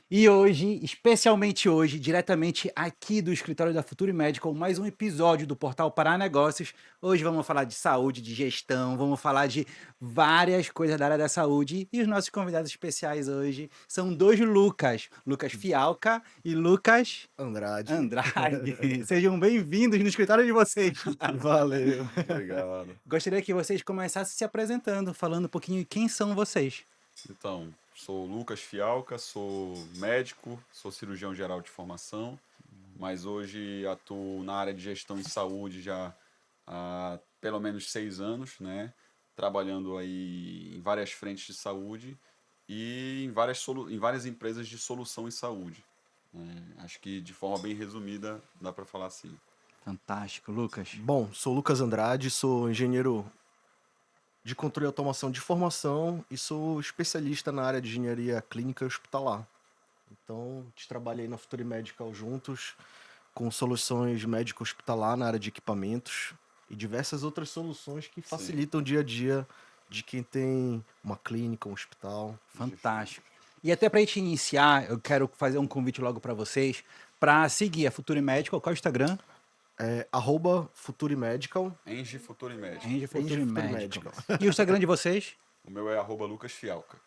E hoje, especialmente hoje, diretamente aqui do escritório da Futuri Medical, mais um episódio do Portal Pará Negócios. Hoje vamos falar de saúde, de gestão, vamos falar de várias coisas da área da saúde. E os nossos convidados especiais hoje são dois Lucas, Lucas Fialca e Lucas Andrade. Andrade. Sejam bem-vindos no escritório de vocês. Valeu. Obrigado. Gostaria que vocês começassem se apresentando, falando um pouquinho de quem são vocês. Então, sou Lucas Fialca, sou médico, sou cirurgião geral de formação, mas hoje atuo na área de gestão em saúde já há pelo menos 6 anos, né? Trabalhando aí em várias frentes de saúde e em várias empresas de solução em saúde, né? Acho que de forma bem resumida dá para falar assim. Fantástico, Lucas. Bom, sou Lucas Andrade, sou engenheiro de controle e automação de formação e sou especialista na área de engenharia clínica e hospitalar. Então, a gente trabalha aí na Futuri Medical juntos, com soluções médico-hospitalar na área de equipamentos e diversas outras soluções que Sim. facilitam o dia a dia de quem tem uma clínica, um hospital. Fantástico. E até para a gente iniciar, eu quero fazer um convite logo para vocês para seguir a Futuri Medical. Qual é o Instagram? É Futuri Medical, Engie Futuro e Médico. Engie Engie Futuri Futuri Medical. Medical. E o Instagram de vocês? O meu é @Lucas Fialca.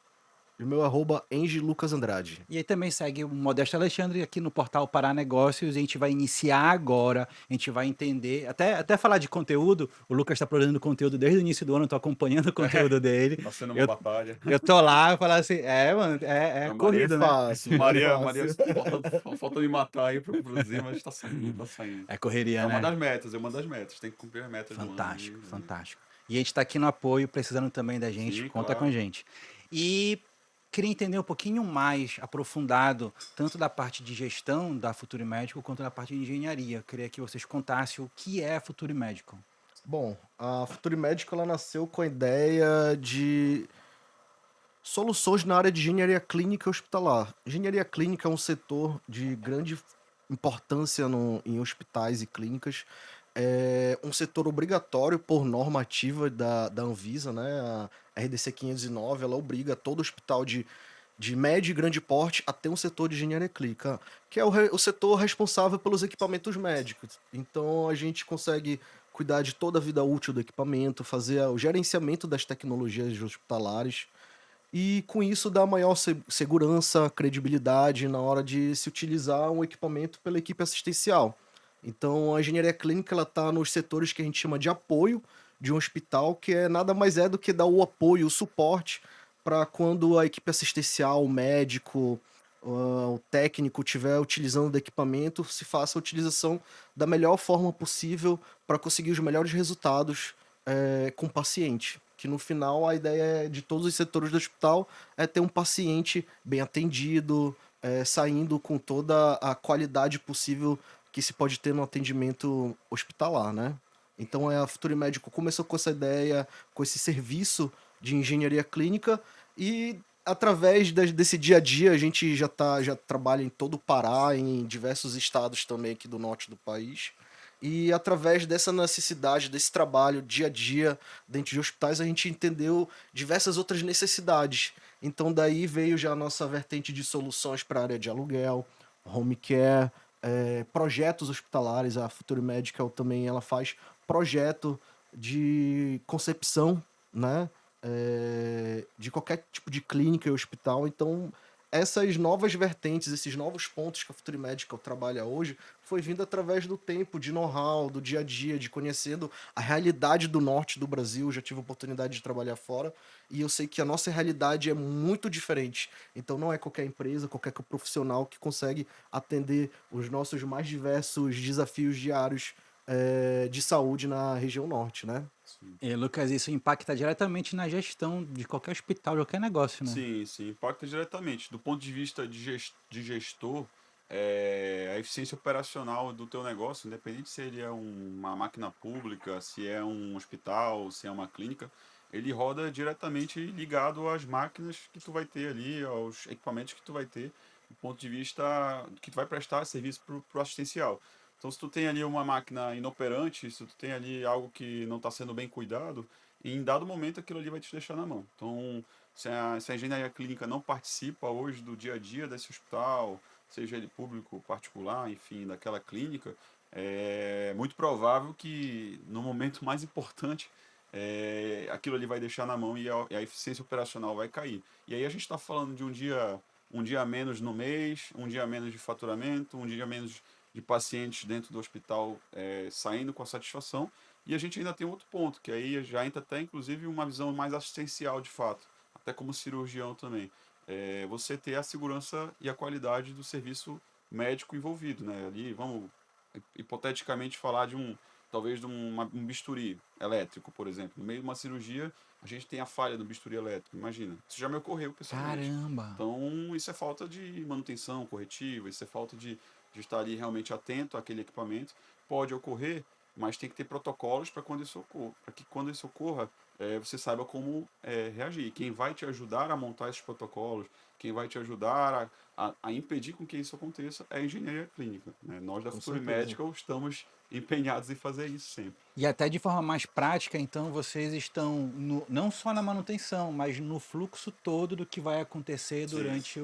E o meu Engie Lucas Andrade. E aí também segue o Modesto Alexandre aqui no portal Pará Negócios. A gente vai iniciar agora, a gente vai entender, até falar de conteúdo. O Lucas está produzindo conteúdo desde o início do ano, estou acompanhando o conteúdo dele. Tá sendo uma Eu, batalha. eu tô lá e falar assim, mano, é Não, Não é corrido, né? fácil, não é Maria, fácil. falta me matar aí pra eu produzir, mas tá saindo, tá saindo. É correria, É uma né? das metas, é uma das metas. Tem que cumprir as metas do ano. Fantástico, fantástico. E a gente está aqui no apoio, precisando também da gente, Sim, conta com a claro. gente. E queria entender um pouquinho mais aprofundado, tanto da parte de gestão da Futuri Medical, quanto da parte de engenharia. Eu queria que vocês contassem o que é a Futuri Medical. Bom, a Futuri Medical ela nasceu com a ideia de soluções na área de engenharia clínica e hospitalar. Engenharia clínica é um setor de grande importância em hospitais e clínicas. É um setor obrigatório por normativa da Anvisa, né? A RDC 509, ela obriga todo hospital de médio e grande porte a ter um setor de engenharia clínica, que é o setor responsável pelos equipamentos médicos. Então a gente consegue cuidar de toda a vida útil do equipamento, fazer o gerenciamento das tecnologias hospitalares e com isso dar maior segurança, credibilidade na hora de se utilizar um equipamento pela equipe assistencial. Então a engenharia clínica ela está nos setores que a gente chama de apoio de um hospital, que é nada mais é do que dar o apoio, o suporte para quando a equipe assistencial, o médico, o técnico estiver utilizando o equipamento, se faça a utilização da melhor forma possível para conseguir os melhores resultados com o paciente. Que no final a ideia de todos os setores do hospital é ter um paciente bem atendido, saindo com toda a qualidade possível que se pode ter no atendimento hospitalar, né? Então a Futuri Médico começou com essa ideia, com esse serviço de engenharia clínica e através desse dia a dia a gente já trabalha em todo o Pará, em diversos estados também aqui do norte do país. E através dessa necessidade, desse trabalho dia a dia dentro de hospitais, a gente entendeu diversas outras necessidades. Então daí veio já a nossa vertente de soluções para a área de aluguel, home care, projetos hospitalares. A Futuri Medical também ela faz projeto de concepção, né? De qualquer tipo de clínica e hospital. Então, essas novas vertentes, esses novos pontos que a Futuri Medical trabalha hoje, foi vindo através do tempo, de know-how, do dia a dia, de conhecendo a realidade do norte do Brasil. Já tive a oportunidade de trabalhar fora e eu sei que a nossa realidade é muito diferente. Então, não é qualquer empresa, qualquer profissional que consegue atender os nossos mais diversos desafios diários de saúde na região norte, né? Sim. E, Lucas, isso impacta diretamente na gestão de qualquer hospital, de qualquer negócio, né? Sim, sim, impacta diretamente. Do ponto de vista de gestor, a eficiência operacional do teu negócio, independente se ele é uma máquina pública, se é um hospital, se é uma clínica, ele roda diretamente ligado às máquinas que tu vai ter ali, aos equipamentos que tu vai ter, do ponto de vista que tu vai prestar serviço para o assistencial. Então, se tu tem ali uma máquina inoperante, se tu tem ali algo que não está sendo bem cuidado, em dado momento aquilo ali vai te deixar na mão. Então, se a engenharia clínica não participa hoje do dia a dia desse hospital, seja ele público, particular, enfim, daquela clínica, é muito provável que no momento mais importante aquilo ali vai deixar na mão e a eficiência operacional vai cair. E aí a gente está falando de um dia a menos no mês, um dia a menos de faturamento, um dia a menos de pacientes dentro do hospital saindo com a satisfação. E a gente ainda tem outro ponto, que aí já entra até inclusive uma visão mais assistencial de fato, até como cirurgião também. Você ter a segurança e a qualidade do serviço médico envolvido, né? Ali, vamos hipoteticamente falar talvez de um bisturi elétrico, por exemplo. No meio de uma cirurgia, a gente tem a falha do bisturi elétrico, imagina. Isso já me ocorreu pessoalmente. Caramba! Então, isso é falta de manutenção corretiva, isso é falta de estar ali realmente atento àquele equipamento. Pode ocorrer, mas tem que ter protocolos para quando isso ocorra, para que quando isso ocorra, você saiba como reagir. Quem vai te ajudar a montar esses protocolos, quem vai te ajudar a impedir com que isso aconteça é a engenharia clínica, né? Nós da Com Future certeza. Medical estamos empenhados em fazer isso sempre. E até de forma mais prática, então, vocês estão não só na manutenção, mas no fluxo todo do que vai acontecer Sim, durante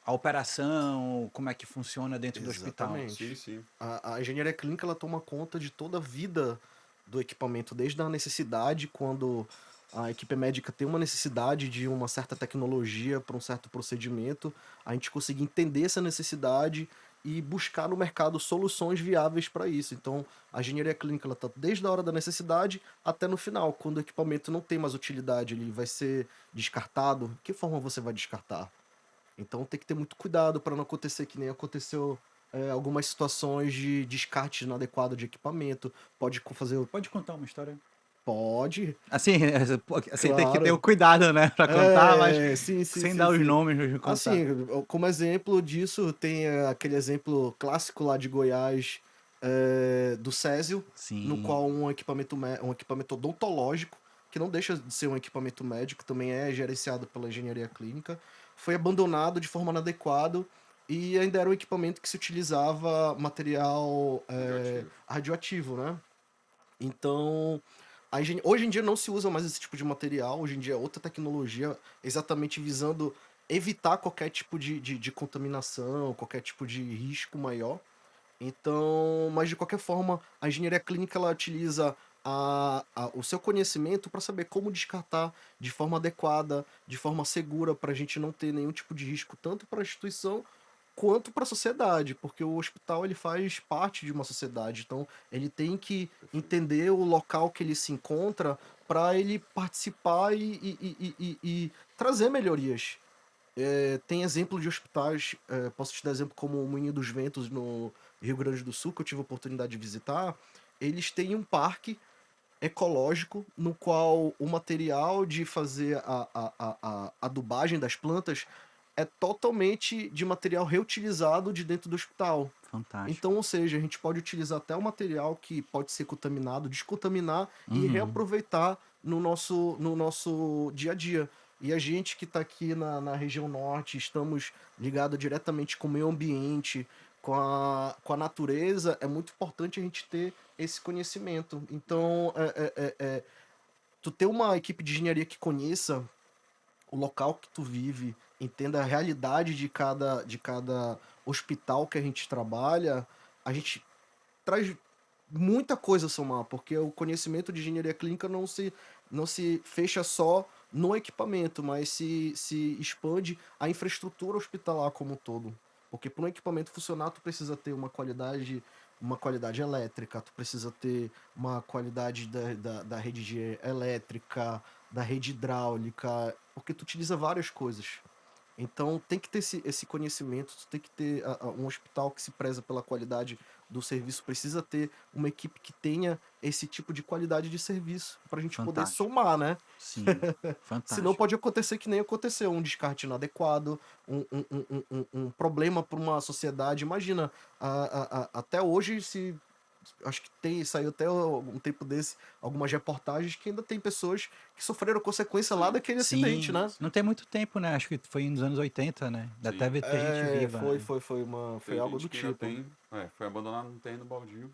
a operação, como é que funciona dentro do hospital. sim, Exatamente. sim. A engenharia clínica ela toma conta de toda a vida do equipamento, desde a necessidade, quando a equipe médica tem uma necessidade de uma certa tecnologia para um certo procedimento, a gente conseguir entender essa necessidade e buscar no mercado soluções viáveis para isso. Então, a engenharia clínica ela está desde a hora da necessidade até no final, quando o equipamento não tem mais utilidade, ele vai ser descartado. Que forma você vai descartar? Então tem que ter muito cuidado para não acontecer que nem aconteceu algumas situações de descarte inadequado de equipamento. Pode fazer. Pode contar uma história? Pode, Assim, assim tem que ter o claro. cuidado, né, para contar, mas Sim, sim, sem sim, dar os sim. nomes de contar. Assim, como exemplo disso, tem aquele exemplo clássico lá de Goiás, do Césio, no Sim, qual um equipamento odontológico, que não deixa de ser um equipamento médico, também é gerenciado pela engenharia clínica, foi abandonado de forma inadequada e ainda era um equipamento que se utilizava material Radioativo. radioativo, né? Então, hoje em dia não se usa mais esse tipo de material, hoje em dia é outra tecnologia, exatamente visando evitar qualquer tipo de contaminação, qualquer tipo de risco maior. Então, mas de qualquer forma, a engenharia clínica ela utiliza o seu conhecimento para saber como descartar de forma adequada, de forma segura, para a gente não ter nenhum tipo de risco, tanto para a instituição quanto para a sociedade, porque o hospital ele faz parte de uma sociedade, então ele tem que Perfeito. entender o local que ele se encontra para ele participar e trazer melhorias. Tem exemplo de hospitais, posso te dar exemplo como o Moinho dos Ventos no Rio Grande do Sul, que eu tive a oportunidade de visitar. Eles têm um parque ecológico no qual o material de fazer a adubagem das plantas é totalmente de material reutilizado de dentro do hospital. fantástico. Então, ou seja, a gente pode utilizar até o material que pode ser contaminado, descontaminar e Uhum. reaproveitar no nosso dia a dia. E a gente que está aqui na região norte, estamos ligados diretamente com o meio ambiente, com a natureza, é muito importante a gente ter esse conhecimento. Então, tu ter uma equipe de engenharia que conheça o local que tu vive, entenda a realidade de cada hospital que a gente trabalha, a gente traz muita coisa a somar, porque o conhecimento de engenharia clínica não se fecha só no equipamento, mas se expande a infraestrutura hospitalar como um todo. Porque para um equipamento funcionar, tu precisa ter uma qualidade elétrica, tu precisa ter uma qualidade da rede elétrica, da rede hidráulica, porque tu utiliza várias coisas. Então tem que ter esse conhecimento, tem que ter um hospital que se preza pela qualidade do serviço, precisa ter uma equipe que tenha esse tipo de qualidade de serviço para a gente poder Fantástico. somar, né? Sim, Senão fantástico. pode acontecer que nem aconteceu, um descarte inadequado, um problema para uma sociedade. Imagina, até hoje, acho que saiu até um tempo desse algumas reportagens que ainda tem pessoas que sofreram consequência lá Sim, daquele acidente, Sim, né? não tem muito tempo, né? Acho que foi nos anos 80, né? Ainda até sim. teve gente viva, Foi, né? foi, foi Tem algo gente do que ainda tipo. tem. Foi abandonado no terreno baldio.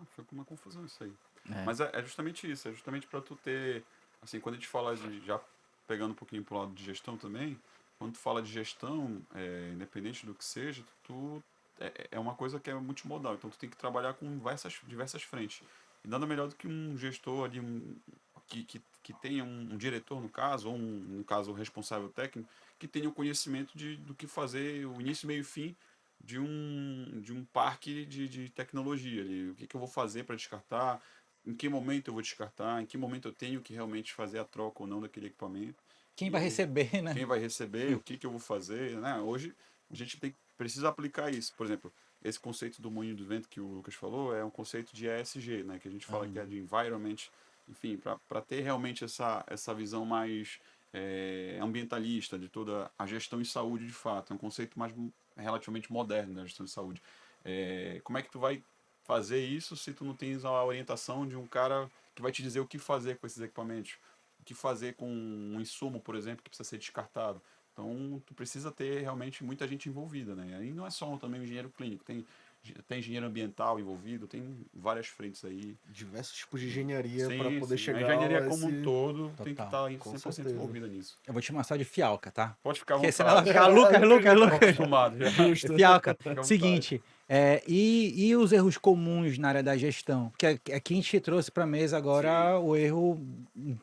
Foi uma confusão isso aí. É. Mas é justamente isso, é justamente para tu ter. Assim, quando a gente fala de já pegando um pouquinho pro lado de gestão também, quando tu fala de gestão, independente do que seja, é uma coisa que é multimodal, então tu tem que trabalhar com diversas frentes. E nada melhor do que um gestor ali, que tenha um diretor, no caso, ou no caso, o responsável técnico, que tenha o conhecimento do que fazer, o início, meio e fim de um parque de tecnologia ali. O que eu vou fazer para descartar, em que momento eu vou descartar, em que momento eu tenho que realmente fazer a troca ou não daquele equipamento. Quem vai E receber, né? quem vai receber, o que eu vou fazer, né? Hoje a gente precisa aplicar isso. Por exemplo, esse conceito do moinho do vento que o Lucas falou é um conceito de ESG, né? Que a gente fala que é de environment, enfim, para ter realmente essa visão mais ambientalista de toda a gestão em saúde de fato. É um conceito mais relativamente moderno da gestão de saúde. Como é que tu vai fazer isso se tu não tens a orientação de um cara que vai te dizer o que fazer com esses equipamentos? O que fazer com um insumo, por exemplo, que precisa ser descartado? Então, tu precisa ter realmente muita gente envolvida, né? Aí não é só também o engenheiro clínico, tem engenheiro ambiental envolvido, tem várias frentes aí. Diversos tipos de engenharia para Sim, poder sim. A chegar engenharia a como um esse. todo tem que Total. estar Com 100% certeza. envolvida nisso. Eu vou te chamar só de Fialca, tá? Pode ficar à Porque senão vai vontade. ficar Lucas, Lucas, Estou Lucas. acostumado já. Justo. Fialca, Fica à vontade. seguinte, e os erros comuns na área da gestão? Porque aqui a gente trouxe para a mesa agora o erro,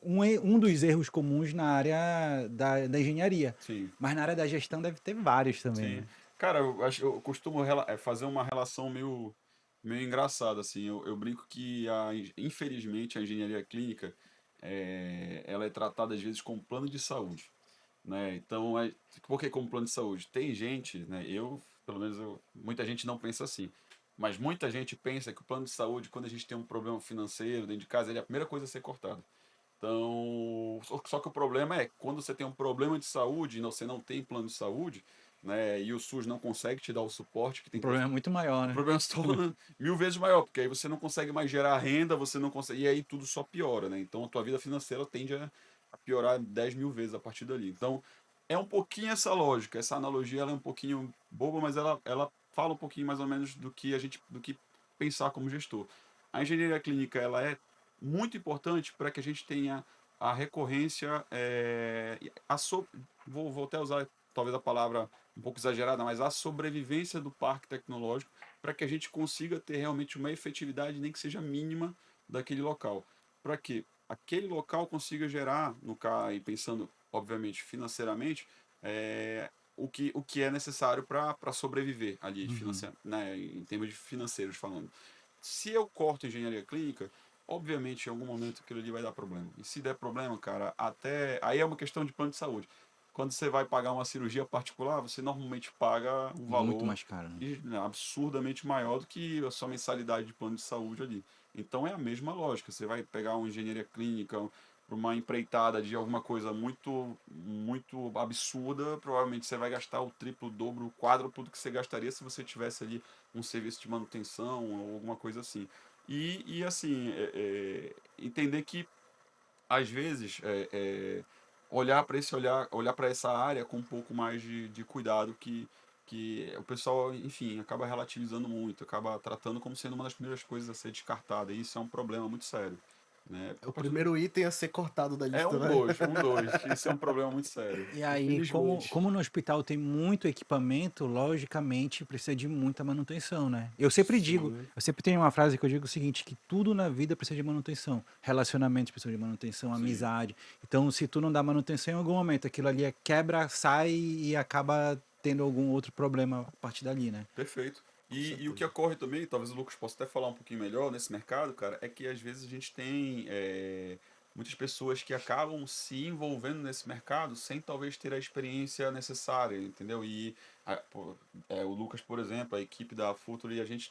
um dos erros comuns na área da engenharia. Sim, Mas na área da gestão deve ter vários também, sim. né? Cara, eu costumo fazer uma relação meio engraçada, assim. Eu brinco que, infelizmente, a engenharia clínica ela é tratada às vezes como plano de saúde, né? Então, por que como plano de saúde? Tem gente, né? Pelo menos muita gente não pensa assim. Mas muita gente pensa que o plano de saúde, quando a gente tem um problema financeiro dentro de casa, ele é a primeira coisa a ser cortada. Então, só que o problema é quando você tem um problema de saúde e você não tem plano de saúde, né, e o SUS não consegue te dar o suporte que O tem que problema é muito maior, o né? problema se torna 1000 vezes maior, porque aí você não consegue mais gerar renda, você não consegue, e aí tudo só piora, né? Então a tua vida financeira tende a piorar 10.000 vezes a partir dali. Então é um pouquinho essa lógica, essa analogia ela é um pouquinho boba, mas ela fala um pouquinho mais ou menos do que pensar como gestor. A engenharia clínica ela é muito importante para que a gente tenha a recorrência, vou até usar talvez a palavra um pouco exagerada, mas a sobrevivência do parque tecnológico para que a gente consiga ter realmente uma efetividade, nem que seja mínima, daquele local. Para que aquele local consiga gerar, no caso, e pensando, obviamente, financeiramente, o que é necessário para sobreviver ali, Uhum. né, em termos de financeiros falando. Se eu corto engenharia clínica, obviamente em algum momento aquilo ali vai dar problema. E se der problema, cara, até. Aí é uma questão de plano de saúde. Quando você vai pagar uma cirurgia particular, você normalmente paga um Muito valor mais caro, né? né, absurdamente maior do que a sua mensalidade de plano de saúde ali. Então é a mesma lógica. Você vai pegar uma engenharia clínica, uma empreitada de alguma coisa muito, muito absurda, provavelmente você vai gastar o triplo, o dobro, o quádruplo do que você gastaria se você tivesse ali um serviço de manutenção ou alguma coisa assim. E assim, entender que às vezes olhar para essa área com um pouco mais de cuidado que o pessoal, enfim, acaba relativizando muito, acaba tratando como sendo uma das primeiras coisas a ser descartada, e isso é um problema muito sério, né? É o A partir do- primeiro item a ser cortado da É lista, né? um dois, isso é um problema muito sério. E aí, Infelizmente. como no hospital tem muito equipamento, logicamente precisa de muita manutenção, né? Eu sempre digo, Sim. eu sempre tenho uma frase que eu digo o seguinte, que tudo na vida precisa de manutenção. Relacionamentos precisam de manutenção, Sim, amizade. Então, se tu não dá manutenção em algum momento, aquilo ali quebra, sai e acaba tendo algum outro problema a partir dali, né? perfeito. Com E o que certeza. ocorre também, talvez o Lucas possa até falar um pouquinho melhor nesse mercado, cara, é que às vezes a gente tem muitas pessoas que acabam se envolvendo nesse mercado sem talvez ter a experiência necessária, entendeu? O Lucas, por exemplo, a equipe da Futuri, a gente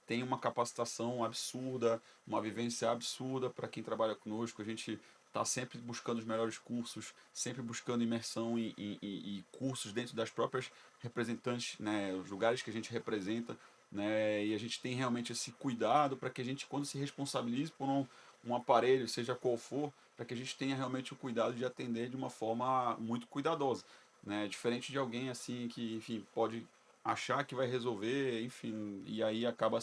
tem uma capacitação absurda, uma vivência absurda para quem trabalha conosco. A gente está sempre buscando os melhores cursos, sempre buscando imersão e cursos dentro das próprias representantes, né, os lugares que a gente representa, né, e a gente tem realmente esse cuidado para que a gente, quando se responsabilize por um aparelho, seja qual for, para que a gente tenha realmente o cuidado de atender de uma forma muito cuidadosa, né, diferente de alguém assim que, enfim, pode achar que vai resolver, enfim, e aí acaba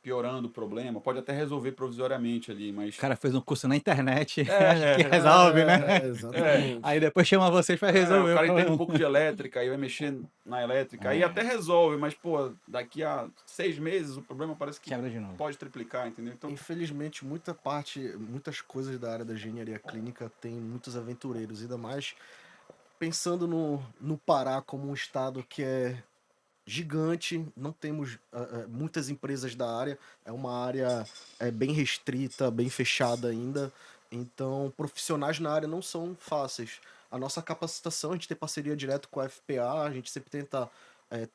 piorando o problema, pode até resolver provisoriamente ali, O mas cara fez um curso na internet, acha que é, resolve, né? é, Exatamente. Aí depois chama vocês pra o resolver o cara entende um problema. pouco de elétrica, aí vai mexer na elétrica, aí até É, resolve, mas, pô, daqui a 6 meses o problema parece que quebra de novo. pode triplicar, entendeu? Então, Infelizmente, muitas coisas da área da engenharia clínica tem muitos aventureiros, ainda mais pensando no Pará como um estado que é gigante, não temos muitas empresas da área, é uma área bem restrita, bem fechada ainda, então profissionais na área não são fáceis. A nossa capacitação, a gente tem parceria direto com a FPA, a gente sempre tenta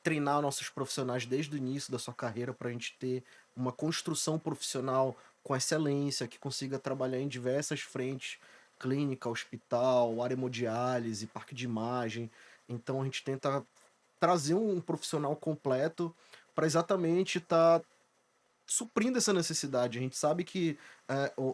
treinar nossos profissionais desde o início da sua carreira para a gente ter uma construção profissional com excelência, que consiga trabalhar em diversas frentes, clínica, hospital, área hemodiálise, parque de imagem. Então a gente tenta trazer um profissional completo para exatamente estar suprindo essa necessidade. A gente sabe que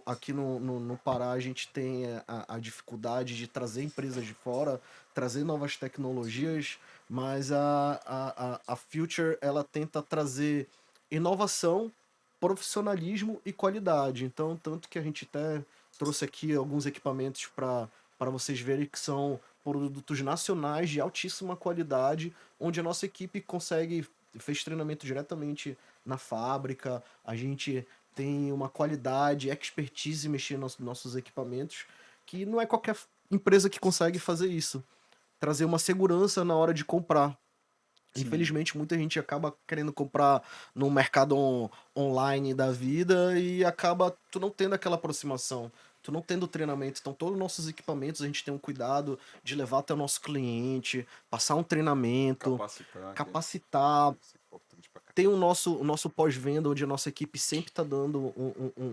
aqui no Pará a gente tem a dificuldade de trazer empresas de fora, trazer novas sim, tecnologias, mas a Future ela tenta trazer inovação, profissionalismo e qualidade. Então, tanto que a gente até trouxe aqui alguns equipamentos para vocês verem que são produtos nacionais de altíssima qualidade, onde a nossa equipe fez treinamento diretamente na fábrica, a gente tem uma qualidade, expertise em mexer nos nossos equipamentos, que não é qualquer empresa que consegue fazer isso. Trazer uma segurança na hora de comprar. sim. Infelizmente, muita gente acaba querendo comprar no mercado online da vida e acaba tu não tendo aquela aproximação, tu não tendo treinamento. Então, todos os nossos equipamentos a gente tem um cuidado de levar até o nosso cliente, passar um treinamento, Capacitar, que capacitar, isso é importante pra tem caramba. o nosso pós-venda, onde a nossa equipe sempre está dando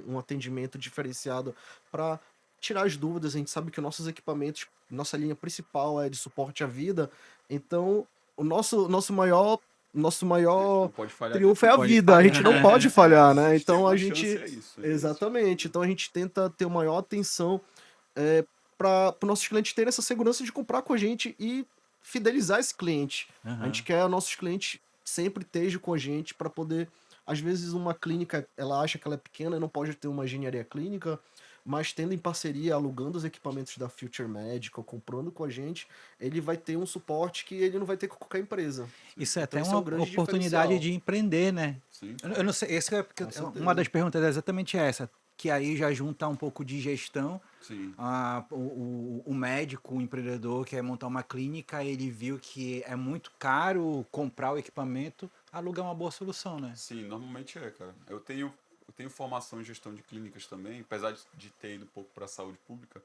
um atendimento diferenciado para tirar as dúvidas. A gente sabe que nossos equipamentos, nossa linha principal é de suporte à vida, então nosso maior Não pode falhar de triunfo é Não a pode vida, a gente não falhar. pode falhar, né? se tem Então a uma chance, gente. é isso, é esse tipo de Exatamente, coisa. então a gente tenta ter maior atenção para os nossos clientes terem essa segurança de comprar com a gente e fidelizar esse cliente. A gente Aham. quer os nossos clientes sempre estejam com a gente para poder. Às vezes uma clínica, ela acha que ela é pequena e não pode ter uma engenharia clínica, mas tendo em parceria, alugando os equipamentos da Future Medical, comprando com a gente, ele vai ter um suporte que ele não vai ter com qualquer empresa. Sim, Isso é Então até esse é uma um grande oportunidade diferencial, de empreender, né? sim, Eu não sei, esse é porque com uma das certeza. perguntas é exatamente essa, que aí já junta um pouco de gestão. sim, O médico, o empreendedor que quer montar uma clínica, ele viu que é muito caro comprar o equipamento, alugar uma boa solução, né? sim, normalmente é, cara. Eu tenho formação em gestão de clínicas também, apesar de ter ido um pouco para a saúde pública.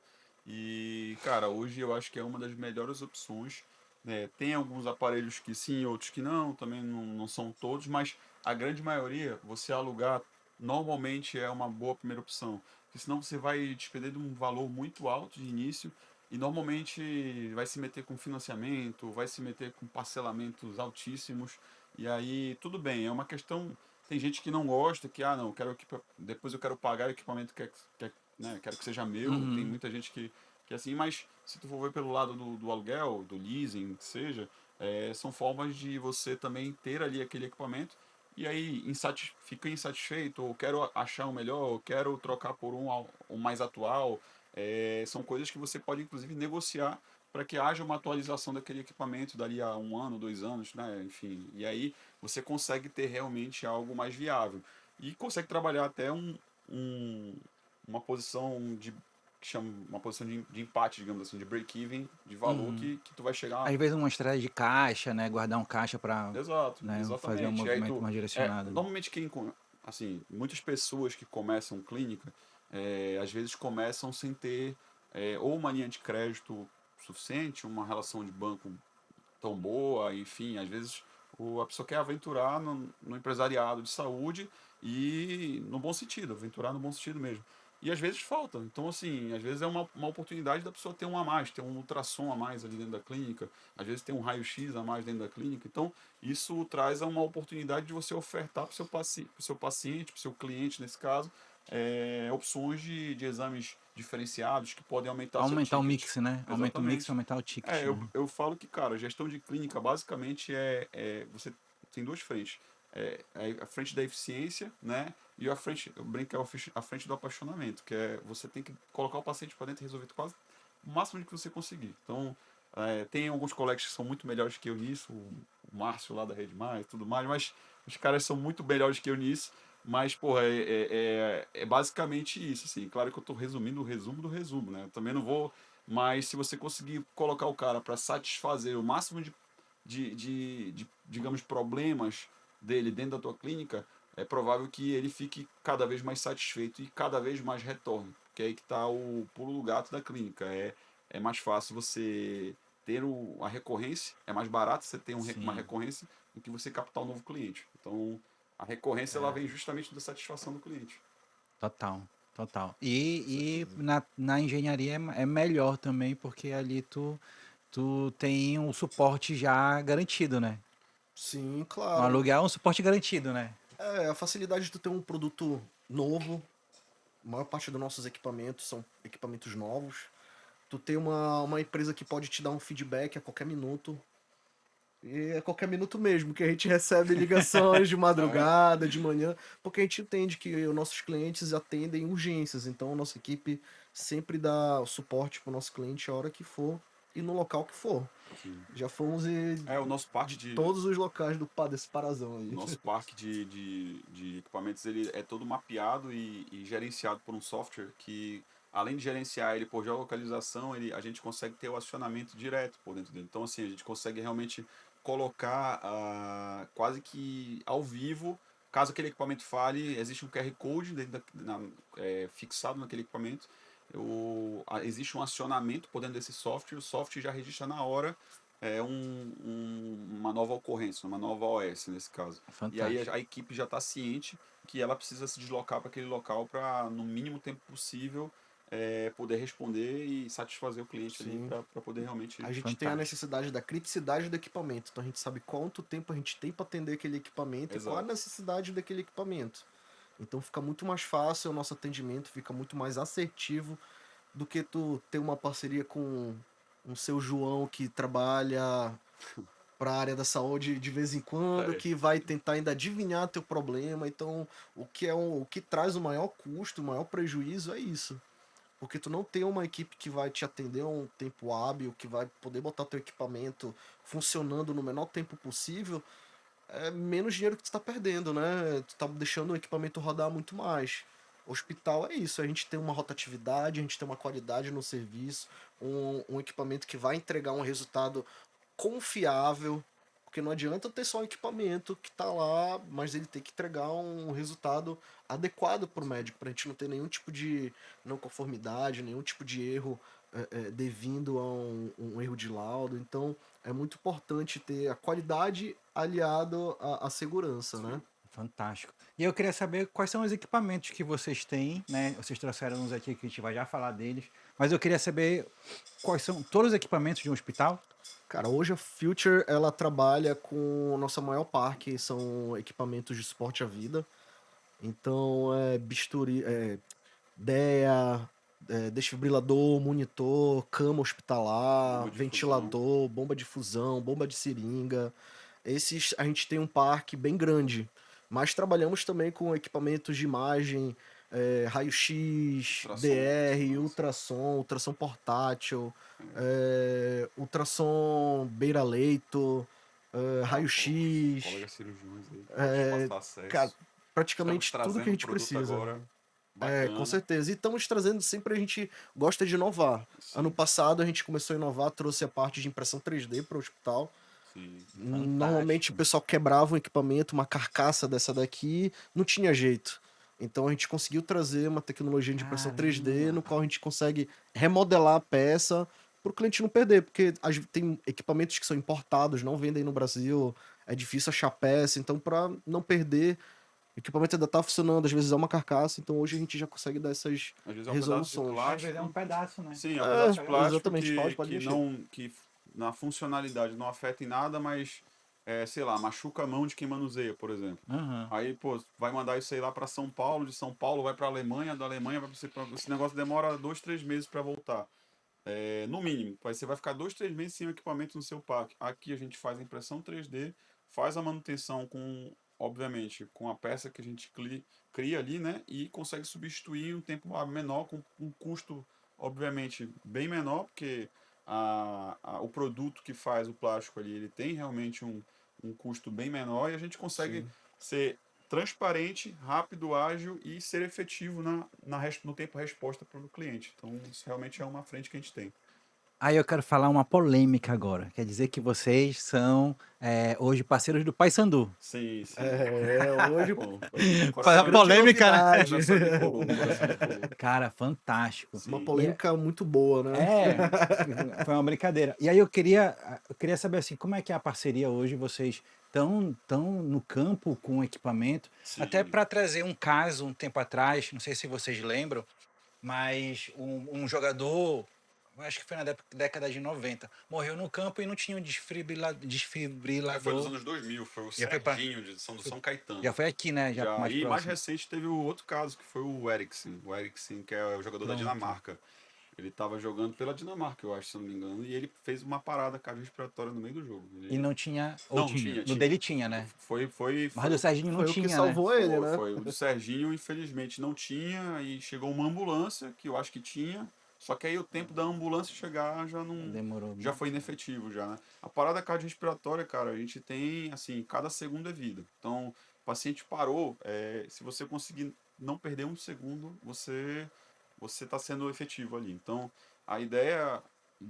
E, cara, hoje eu acho que é uma das melhores opções. Né? Tem alguns aparelhos que sim, outros que não, também não são todos, mas a grande maioria, você alugar, normalmente é uma boa primeira opção. Porque senão você vai despender de um valor muito alto de início e normalmente vai se meter com financiamento, vai se meter com parcelamentos altíssimos. E aí, tudo bem, é uma questão. Tem gente que não gosta, que, não, depois eu quero pagar o equipamento né, quero que seja meu. Tem Uhum. muita gente que é assim, mas se tu for ver pelo lado do aluguel, do leasing, que seja, são formas de você também ter ali aquele equipamento e aí fica insatisfeito, ou quero achar um melhor, ou quero trocar por um mais atual. São coisas que você pode, inclusive, negociar para que haja uma atualização daquele equipamento dali a 1 ano, 2 anos, né? Enfim, e aí você consegue ter realmente algo mais viável e consegue trabalhar até um, uma posição que chama uma posição de empate, digamos assim, de break-even, de valor Uhum. que tu vai chegar. Às vezes uma estratégia de caixa, né? Guardar um caixa para, Exato, né, fazer um exatamente. E aí movimento mais direcionado. Né? normalmente assim, muitas pessoas que começam clínica, às vezes começam sem ter ou uma linha de crédito suficiente, uma relação de banco tão boa, enfim, às vezes a pessoa quer aventurar no empresariado de saúde e no bom sentido, aventurar no bom sentido mesmo. E às vezes falta. Então, assim, às vezes é uma oportunidade da pessoa ter um a mais, ter um ultrassom a mais ali dentro da clínica, às vezes ter um raio-x a mais dentro da clínica. Então, isso traz uma oportunidade de você ofertar para o seu paciente, para o seu cliente, nesse caso, opções de exames diferenciados que podem aumentar seu Aumentar o ticket. mix, né? Aumenta o mix e Exatamente. aumentar o ticket, Eu, né? eu falo que, cara, gestão de clínica basicamente você tem duas frentes. é a frente da eficiência, né? E a frente, eu brinco que é a frente do apaixonamento, que é você tem que colocar o paciente para dentro e resolver quase o máximo de que você conseguir. Então, tem alguns colegas que são muito melhores que eu nisso, o Márcio lá da Rede Mais e tudo mais, mas os caras são muito melhores que eu nisso. Mas, porra, é basicamente isso, assim. Claro que eu estou resumindo o resumo do resumo, né? Eu também não vou. Mas se você conseguir colocar o cara para satisfazer o máximo digamos, problemas dele dentro da tua clínica, é provável que ele fique cada vez mais satisfeito e cada vez mais retorne. Que é aí que está o pulo do gato da clínica. É mais fácil você ter a recorrência, é mais barato você ter uma Sim. recorrência do que você captar um novo cliente. Então, a recorrência ela É. vem justamente da satisfação do cliente. Total, total. Com E certeza. na engenharia é melhor também, porque ali tu tem um suporte já garantido, né? Sim, Um claro. aluguel é um suporte garantido, né? A facilidade de tu ter um produto novo, a maior parte dos nossos equipamentos são equipamentos novos. Tu tem uma empresa que pode te dar um feedback a qualquer minuto. E é a qualquer minuto mesmo, que a gente recebe ligações de Não é? madrugada, de manhã, porque a gente entende que os nossos clientes atendem urgências, então a nossa equipe sempre dá o suporte para o nosso cliente a hora que for e no local que for. Sim. Já fomos O nosso parque de de, todos os locais desse parazão o aí. nosso parque de equipamentos ele é todo mapeado e gerenciado por um software que, além de gerenciar ele por geolocalização, a gente consegue ter o acionamento direto por dentro dele. Então, assim, a gente consegue realmente colocar quase que ao vivo, caso aquele equipamento falhe, existe um QR Code fixado naquele equipamento. Existe um acionamento por dentro desse software, o software já registra na hora uma nova ocorrência, uma nova OS nesse caso. E aí Fantástico. a equipe já está ciente que ela precisa se deslocar para aquele local para, no mínimo tempo possível, poder responder e satisfazer o cliente ali Sim. para poder realmente. A gente tem a Fantástico. necessidade da criticidade do equipamento, então a gente sabe quanto tempo a gente tem para atender aquele equipamento e qual a Exato. necessidade daquele equipamento. Então fica muito mais fácil o nosso atendimento, fica muito mais assertivo do que tu ter uma parceria com um seu João que trabalha para a área da saúde de vez em quando, É, que vai tentar ainda adivinhar teu problema. Então, o que traz o maior custo, o maior prejuízo é isso. Porque tu não tem uma equipe que vai te atender a um tempo hábil, que vai poder botar teu equipamento funcionando no menor tempo possível, é menos dinheiro que tu tá perdendo, né? Tu tá deixando o equipamento rodar muito mais. Hospital é isso, a gente tem uma rotatividade, a gente tem uma qualidade no serviço, um equipamento que vai entregar um resultado confiável, porque não adianta ter só um equipamento que tá lá, mas ele tem que entregar um resultado adequado para o médico, para a gente não ter nenhum tipo de não conformidade, nenhum tipo de erro devido a um erro de laudo. Então, é muito importante ter a qualidade aliado à segurança, né? sim. Fantástico. E eu queria saber quais são os equipamentos que vocês têm, né? Vocês trouxeram uns aqui que a gente vai já falar deles, mas eu queria saber quais são todos os equipamentos de um hospital? Cara, hoje a Future ela trabalha com nossa maior parque, são equipamentos de suporte à vida. Então, bisturi, DEA, desfibrilador, monitor, cama hospitalar, Bomba de fusão. ventilador, bomba de fusão, bomba de seringa. Esses a gente tem um parque bem grande, mas trabalhamos também com equipamentos de imagem, raio-x, Ultrassom de DR, ressonância. ultrassom portátil, ultrassom beira-leito, Os raio-x, colegas cirurgiões aí, pode passar cara, acesso. Estamos praticamente tudo que a trazendo um gente produto precisa. agora Com bacana. certeza. E estamos trazendo sempre, a gente gosta de inovar. Ano Sim, passado a gente começou a inovar, trouxe a parte de impressão 3D para o hospital. sim. Normalmente o Fantástico. pessoal quebrava um equipamento, uma carcaça dessa daqui, não tinha jeito. Então a gente conseguiu trazer uma tecnologia de impressão 3D Caramba. no qual a gente consegue remodelar a peça para o cliente não perder, porque tem equipamentos que são importados, não vendem no Brasil, é difícil achar peça, então para não perder, o equipamento ainda tá funcionando, às vezes é uma carcaça, então hoje a gente já consegue dar essas Às vezes é um pedaço de resoluções. Às vezes é um plástico. pedaço, né? Sim, é um Só pedaço de pegar e plástico Exatamente, pode que mexer. não, que na funcionalidade não afeta em nada, mas, sei lá, machuca a mão de quem manuseia, por exemplo. Aham. Aí, pô, vai mandar isso aí lá para São Paulo, de São Paulo vai para Alemanha, da Alemanha vai esse negócio demora 2, 3 meses para voltar. No mínimo, aí você vai ficar 2, 3 meses sem o equipamento no seu parque. Aqui a gente faz a impressão 3D, faz a manutenção com obviamente, com a peça que a gente cria ali, né? E consegue substituir em um tempo menor, com um custo, obviamente, bem menor, porque o produto que faz o plástico ali, ele tem realmente um custo bem menor e a gente consegue Sim. ser transparente, rápido, ágil e ser efetivo no tempo resposta para o cliente. Então, isso realmente é uma frente que a gente tem. Aí eu quero falar uma polêmica agora. Quer dizer que vocês são, hoje parceiros do Paysandu. Sim, sim. Hoje Bom, Faz a coração, grande polêmica, né? novidade. coração de fogo, coração de fogo. Cara, fantástico. Uma Sim. E polêmica muito boa, né? foi uma brincadeira. E aí eu queria saber assim, como é que é a parceria hoje? Vocês estão no campo com o equipamento, até Sim. para trazer um caso um tempo atrás, não sei se vocês lembram, mas um jogador, eu acho que foi na década de 90, morreu no campo e não tinha um Foi nos desfibrilador. anos 2000, foi o Já foi, pra, Serginho do São Caetano. já foi aqui, né? Já Já, mais e mais próximo. recente teve o outro caso, que foi o Eriksen. O Eriksen, que é o jogador da Pronto. Dinamarca. Ele estava jogando pela Dinamarca, eu acho, se não me engano, e ele fez uma parada cardiorrespiratória no meio do jogo. E não tinha, ou Não, tinha? tinha, No tinha. dele tinha, né? Foi Mas do Serginho não Foi o que tinha, né? salvou ele, Foi, né? foi. O do Serginho, infelizmente, não tinha. E chegou uma ambulância, que eu acho que tinha. Só que aí o tempo da ambulância chegar já não. Demorou. Já foi inefetivo, já, né? A parada cardiorrespiratória, cara, a gente tem, assim, cada segundo é vida. Então, o paciente parou, se você conseguir não perder um segundo, você está sendo efetivo ali. Então, a ideia,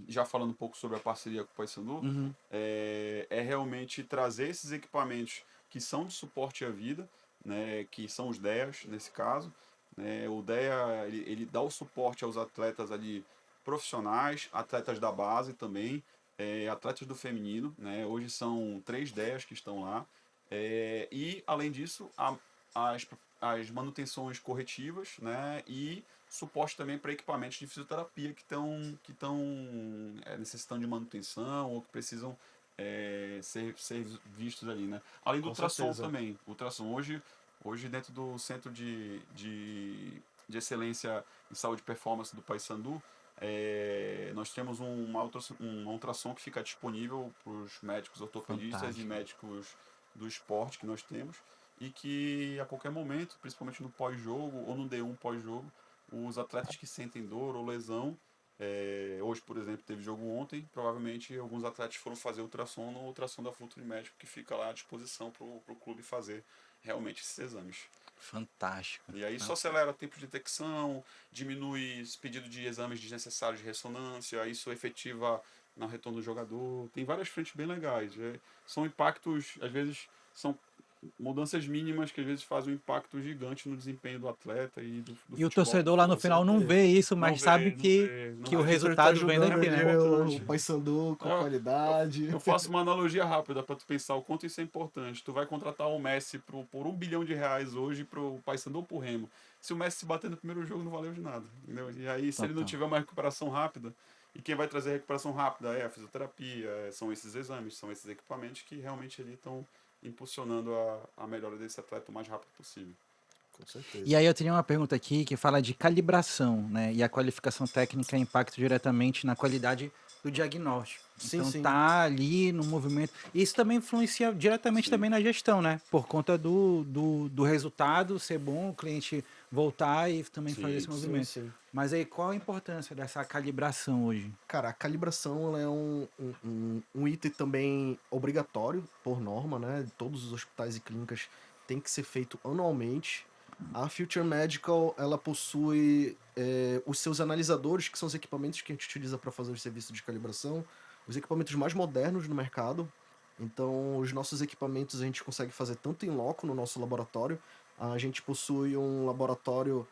já falando um pouco sobre a parceria com o Paysandu, Uhum. é realmente trazer esses equipamentos que são de suporte à vida, né, que são os DEAs nesse caso. Né, o DEA ele dá o suporte aos atletas ali profissionais, atletas da base também, atletas do feminino. Né, hoje são 3 DEAs que estão lá. E além disso, as, as manutenções corretivas, né, e suporte também para equipamentos de fisioterapia que estão necessitando de manutenção ou que precisam ser vistos ali, né? Além do Com ultrassom certeza. também. Ultrassom hoje dentro do Centro de Excelência em Saúde e Performance do Paysandu, nós temos um ultrassom que fica disponível para os médicos ortopedistas e Fantástico. médicos do esporte que nós temos e que a qualquer momento, principalmente no pós-jogo ou no D1 pós-jogo, os atletas que sentem dor ou lesão, hoje, por exemplo, teve jogo ontem, provavelmente alguns atletas foram fazer ultrassom no ultrassom da Futuri Médico, que fica lá à disposição para o clube fazer realmente esses exames. Fantástico. E aí só acelera o tempo de detecção, diminui esse pedido de exames desnecessários de ressonância, isso efetiva no retorno do jogador. Tem várias frentes bem legais. São impactos, às vezes, são mudanças mínimas que às vezes fazem um impacto gigante no desempenho do atleta e do E o futebol. torcedor lá no Com final não certeza. vê isso, Não mas sabe vê, não que, vê, não que o A vê. gente tá resultado vem ajudando daqui, É né? ali o importante. Paysandu com Eu, qualidade. eu faço uma analogia rápida para tu pensar o quanto isso é importante. Tu vai contratar o Messi por R$ 1 bilhão hoje pro Paysandu ou pro Remo. Se o Messi se bater no primeiro jogo, não valeu de nada. Entendeu? E aí, se ele não Total. tiver uma recuperação rápida, e quem vai trazer a recuperação rápida é a fisioterapia, são esses exames, são esses equipamentos que realmente ali estão impulsionando a melhora desse atleta o mais rápido possível. Com certeza. E aí eu teria uma pergunta aqui que fala de calibração, né? E a qualificação técnica impacta diretamente na qualidade do diagnóstico. Sim, Então sim. tá ali no movimento. Isso também influencia diretamente Sim. também na gestão, né? Por conta do resultado ser bom, o cliente voltar e também fazer esse Sim, Sim, movimento. sim. Mas aí qual a importância dessa calibração hoje? Cara, a calibração ela é um item também obrigatório por norma, né? Todos os hospitais e clínicas tem que ser feito anualmente. A Future Medical ela possui os seus analisadores, que são os equipamentos que a gente utiliza para fazer o serviço de calibração, os equipamentos mais modernos no mercado. Então, os nossos equipamentos a gente consegue fazer tanto em loco no nosso laboratório. A gente possui um laboratório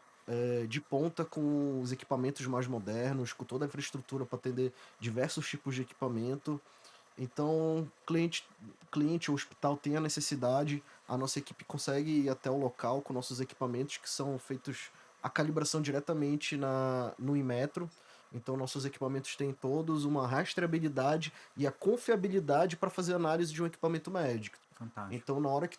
de ponta com os equipamentos mais modernos, com toda a infraestrutura para atender diversos tipos de equipamento. Então, cliente ou hospital tem a necessidade, a nossa equipe consegue ir até o local com nossos equipamentos que são feitos a calibração diretamente no Inmetro. Então, nossos equipamentos têm todos uma rastreabilidade e a confiabilidade para fazer análise de um equipamento médico. Fantástico. Então, na hora que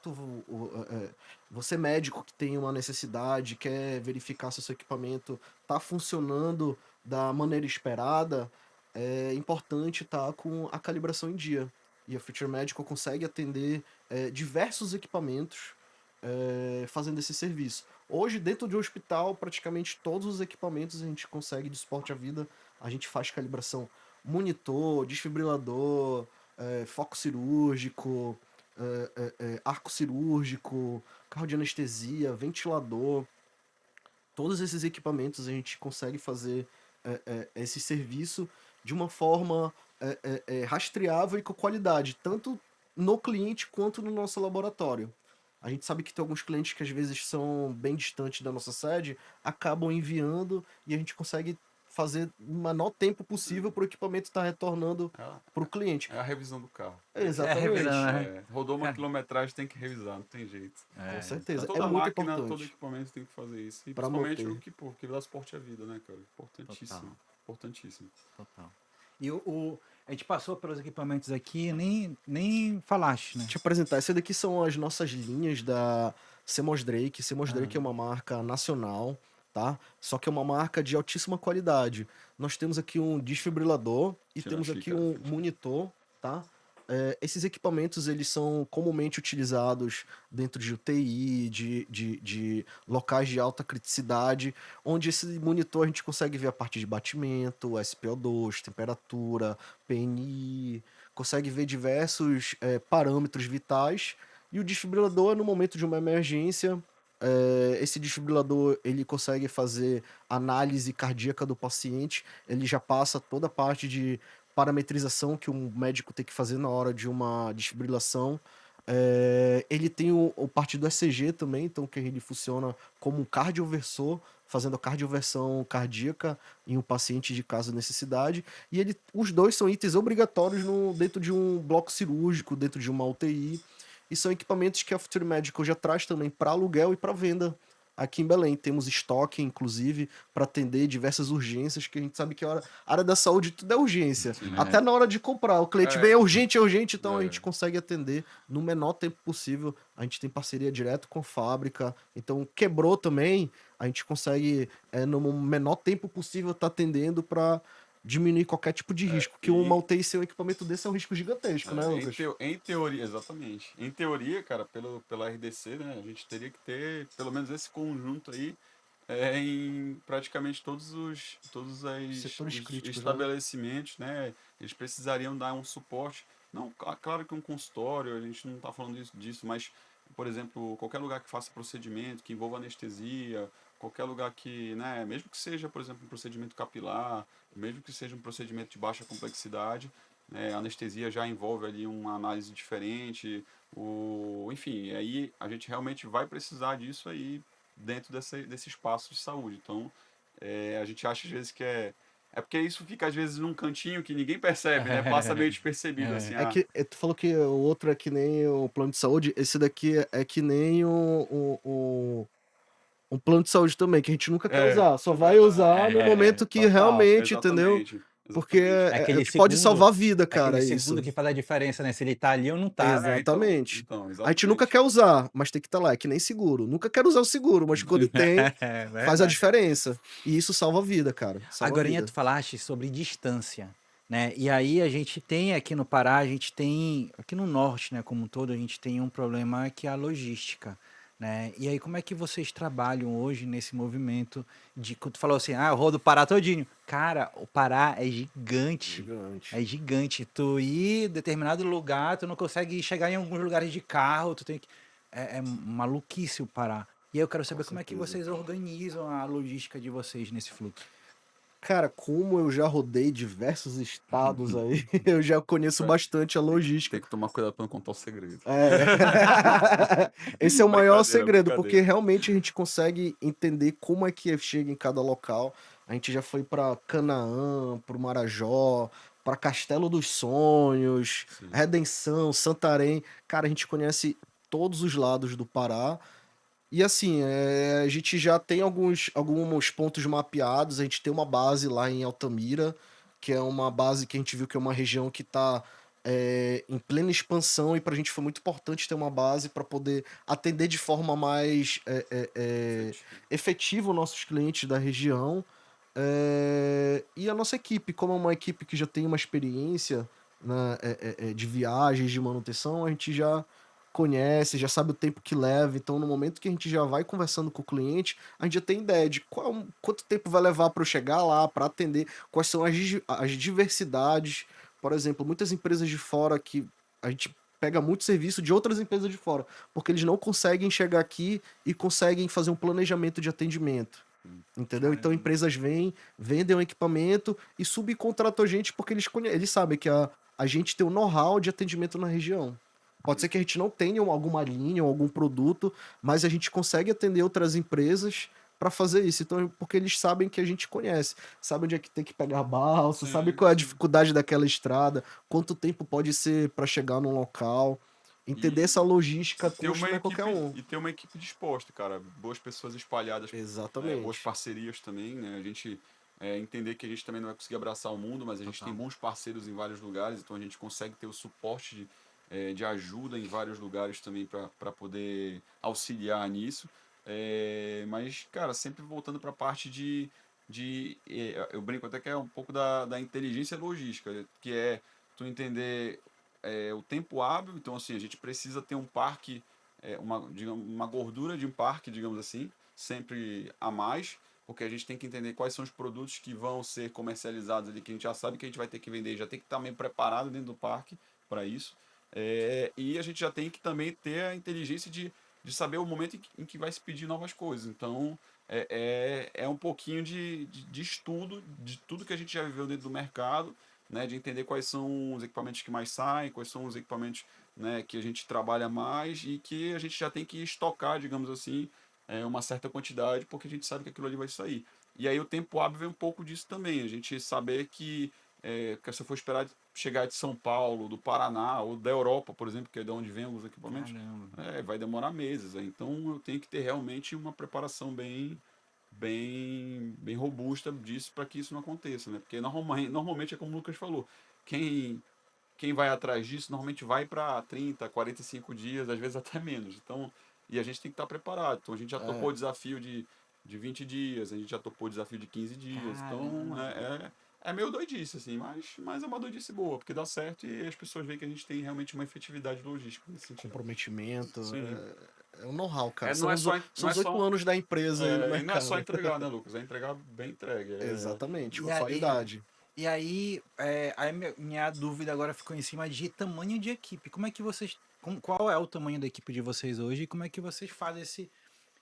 você médico que tem uma necessidade, quer verificar se o seu equipamento está funcionando da maneira esperada, é importante estar com a calibração em dia. E a Future Medical consegue atender diversos equipamentos fazendo esse serviço. Hoje, dentro de um hospital, praticamente todos os equipamentos a gente consegue de suporte à vida. A gente faz calibração monitor, desfibrilador, foco cirúrgico, arco cirúrgico, carro de anestesia, ventilador. Todos esses equipamentos a gente consegue fazer esse serviço de uma forma rastreável e com qualidade, tanto no cliente quanto no nosso laboratório. A gente sabe que tem alguns clientes que às vezes são bem distantes da nossa sede, acabam enviando e a gente consegue fazer no menor tempo possível para o equipamento estar retornando É, para o cliente. é a revisão do carro. É revisão, Exatamente, né? Rodou uma quilometragem, tem que revisar, não tem jeito. com certeza. É Toda muito máquina, todo importante equipamento tem que fazer isso. E para principalmente manter. o que dá suporte à vida, né, cara? Importantíssimo. Total. Importantíssimo. Total. E a gente passou pelos equipamentos aqui, nem falaste, né? Deixa eu apresentar. Essas daqui são as nossas linhas da Seamus Drake. Seamus Drake é uma marca nacional, tá? Só que é uma marca de altíssima qualidade. Nós temos aqui um desfibrilador e Tira a temos aqui xícara, um filho. monitor, tá? Esses equipamentos eles são comumente utilizados dentro de UTI, de locais de alta criticidade, onde esse monitor a gente consegue ver a parte de batimento, SpO2, temperatura, PNI, consegue ver diversos parâmetros vitais. E o desfibrilador, no momento de uma emergência, esse desfibrilador ele consegue fazer análise cardíaca do paciente, ele já passa toda a parte de parametrização que um médico tem que fazer na hora de uma desfibrilação. Ele tem o parte do ECG também, então que ele funciona como um cardioversor, fazendo a cardioversão cardíaca em um paciente de caso de necessidade. E os dois são itens obrigatórios dentro de um bloco cirúrgico, dentro de uma UTI. E são equipamentos que a Future Medical já traz também para aluguel e para venda. Aqui em Belém temos estoque, inclusive, para atender diversas urgências, que a gente sabe que a área da saúde tudo é urgência. Até na hora de comprar, o cliente vem, é urgente, então a gente consegue atender no menor tempo possível. A gente tem parceria direto com a fábrica, então quebrou também, a gente consegue, no menor tempo possível, estar atendendo para diminuir qualquer tipo de risco. Porque uma UTI sem um equipamento desse é um risco gigantesco, né, Lucas? Em teoria, exatamente. Em teoria, cara, pela RDC, né, a gente teria que ter pelo menos esse conjunto aí em praticamente todos os Setores críticos, né? estabelecimentos, né? Eles precisariam dar um suporte. Não, claro que um consultório, a gente não está falando disso, mas, por exemplo, qualquer lugar que faça procedimento, que envolva anestesia, qualquer lugar que, né, mesmo que seja, por exemplo, um procedimento capilar, mesmo que seja um procedimento de baixa complexidade, né, a anestesia já envolve ali uma análise diferente, enfim, aí a gente realmente vai precisar disso aí dentro desse espaço de saúde. Então, a gente acha às vezes que é porque isso fica às vezes num cantinho que ninguém percebe, né? Passa meio despercebido, assim, Tu falou que o outro é que nem o plano de saúde, esse daqui é que nem um plano de saúde também, que a gente nunca quer usar, só vai usar no momento que total, realmente, entendeu? exatamente, Porque É é aquele o que pode segundo, salvar a vida, é aquele cara, isso. segundo que faz a diferença, né? Se ele tá ali ou não tá, né? Exatamente. Então, A gente nunca exatamente. quer usar, mas tem que estar lá, é que nem seguro. Nunca quero usar o seguro, mas quando tem, É faz a verdade. diferença. E isso salva a vida, cara. Salva a Agorinha, vida. tu falaste sobre distância, né? E aí a gente tem aqui no Pará, a gente tem, aqui no norte, né, como um todo, a gente tem um problema que é a logística, né? E aí como é que vocês trabalham hoje nesse movimento de, quando tu falou assim, eu rodo o Pará todinho. Cara, o Pará é gigante. Gigante. É gigante. Tu ir em determinado lugar, tu não consegue chegar em alguns lugares de carro, tu tem que... É maluquice o Pará. E aí eu quero saber como é que certeza. vocês organizam a logística de vocês nesse fluxo. Cara, como eu já rodei diversos estados aí, eu já conheço bastante a logística. Tem que tomar cuidado para não contar o segredo. Esse é o maior Brincadeira, segredo, porque brincadeira. realmente a gente consegue entender como é que chega em cada local. A gente já foi para Canaã, pro Marajó, para Castelo dos Sonhos, Sim. Redenção, Santarém. Cara, a gente conhece todos os lados do Pará. E assim, a gente já tem alguns pontos mapeados. A gente tem uma base lá em Altamira, que é uma base que a gente viu que é uma região que está em plena expansão, e para a gente foi muito importante ter uma base para poder atender de forma mais efetiva os nossos clientes da região. E a nossa equipe, como é uma equipe que já tem uma experiência, né, de viagens, de manutenção, a gente já conhece, já sabe o tempo que leva. Então, no momento que a gente já vai conversando com o cliente, a gente já tem ideia de quanto tempo vai levar para eu chegar lá, para atender, quais são as diversidades. Por exemplo, muitas empresas de fora que a gente pega muito serviço de outras empresas de fora, porque eles não conseguem chegar aqui e conseguem fazer um planejamento de atendimento. Entendeu? Então Caramba. empresas vêm, vendem um equipamento e subcontratam a gente porque eles sabem que a gente tem o know-how de atendimento na região. Pode ser que a gente não tenha alguma linha ou algum produto, mas a gente consegue atender outras empresas para fazer isso. Então, porque eles sabem que a gente conhece, sabe onde é que tem que pegar a balsa, sabe Sim, qual é a sim. dificuldade daquela estrada, quanto tempo pode ser para chegar num local. Entender essa logística, Ter custo uma não é qualquer equipe um. e ter uma equipe disposta, cara. Boas pessoas espalhadas, né, boas Exatamente. parcerias também, né? A gente entender que a gente também não vai conseguir abraçar o mundo, mas a gente tem Total. bons parceiros em vários lugares, então a gente consegue ter o suporte de ajuda em vários lugares também para poder auxiliar nisso. Mas, cara, sempre voltando para a parte eu brinco até que é um pouco da inteligência logística, que é tu entender o tempo hábil. Então, assim, a gente precisa ter um parque, digamos, uma gordura de um parque, digamos assim, sempre a mais, porque a gente tem que entender quais são os produtos que vão ser comercializados ali, que a gente já sabe que a gente vai ter que vender, já tem que estar meio preparado dentro do parque para isso. E a gente já tem que também ter a inteligência de saber o momento em que vai se pedir novas coisas. Então, é um pouquinho de estudo de tudo que a gente já viveu dentro do mercado, né, de entender quais são os equipamentos que mais saem, quais são os equipamentos, né, que a gente trabalha mais e que a gente já tem que estocar, digamos assim, uma certa quantidade, porque a gente sabe que aquilo ali vai sair. E aí o tempo hábil vem um pouco disso também, a gente saber que se eu for esperar chegar de São Paulo, do Paraná ou da Europa, por exemplo, que é de onde vem os equipamentos, Caramba. vai demorar meses. Então eu tenho que ter realmente uma preparação bem robusta disso para que isso não aconteça, né? Porque normalmente é como o Lucas falou, quem, quem vai atrás disso normalmente vai para 30, 45 dias, às vezes até menos. Então, e a gente tem que estar preparado. Então a gente já topou o É, desafio de 20 dias, a gente já topou o desafio de 15 dias. Então Caramba. é meio doidice, assim, mas é uma doidice boa, porque dá certo e as pessoas veem que a gente tem realmente uma efetividade logística nesse sentido. comprometimento, Sim. é o know-how, cara. Não é só, São não é os 8 só, anos da empresa aí no e não é só mercado. entregar, né, Lucas? É entregar bem entregue. Exatamente, E com aí, qualidade. minha dúvida agora ficou em cima de tamanho de equipe. Como é que vocês. Qual é o tamanho da equipe de vocês hoje e como é que vocês fazem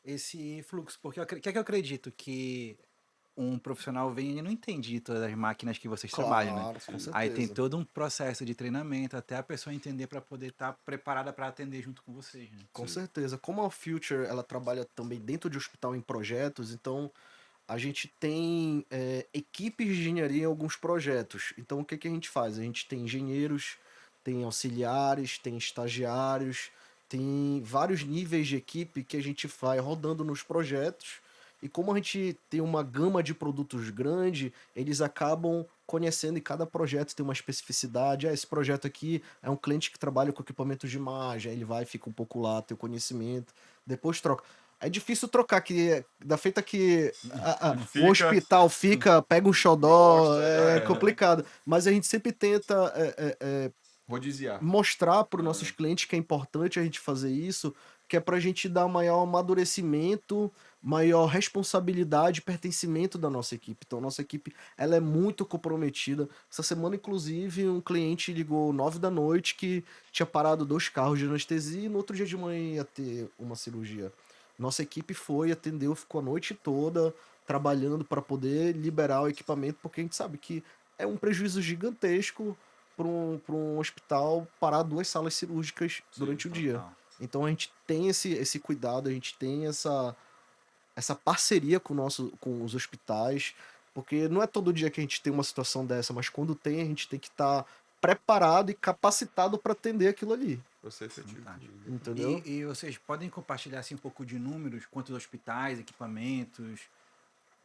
esse fluxo? Porque o que é que eu acredito que um profissional vem e não entende todas as máquinas que vocês trabalham, né? Claro, com Sim. Aí tem certeza. todo um processo de treinamento até a pessoa entender para poder estar preparada para atender junto com vocês, né? Com Sim. certeza. Como a Future ela trabalha também dentro de hospital em projetos, então a gente tem equipes de engenharia em alguns projetos. Então o que a gente faz? A gente tem engenheiros, tem auxiliares, tem estagiários, tem vários níveis de equipe que a gente vai rodando nos projetos. E como a gente tem uma gama de produtos grande, eles acabam conhecendo e cada projeto tem uma especificidade. Esse projeto aqui é um cliente que trabalha com equipamentos de imagem, aí ele vai, fica um pouco lá, tem o conhecimento, depois troca. É difícil trocar, que da feita que o Fica, hospital fica, pega um xodó, gosta, é complicado. Mas a gente sempre tenta rodiziar. mostrar para os nossos É, clientes que é importante a gente fazer isso, que é para a gente dar maior amadurecimento, maior responsabilidade e pertencimento da nossa equipe. Então, nossa equipe ela é muito comprometida. Essa semana, inclusive, um cliente ligou 9 da noite que tinha parado 2 carros de anestesia e no outro dia de manhã ia ter uma cirurgia. Nossa equipe foi, atendeu, ficou a noite toda trabalhando para poder liberar o equipamento, porque a gente sabe que é um prejuízo gigantesco para um hospital parar 2 salas cirúrgicas sim. durante o dia. Total. Então a gente tem esse cuidado, a gente tem essa parceria com os hospitais, porque não é todo dia que a gente tem uma situação dessa, mas quando tem, a gente tem que estar preparado e capacitado para atender aquilo ali, Pra ser efetivo Fantástico. também, exatamente. entendeu? E vocês podem compartilhar assim, um pouco de números, quantos hospitais, equipamentos,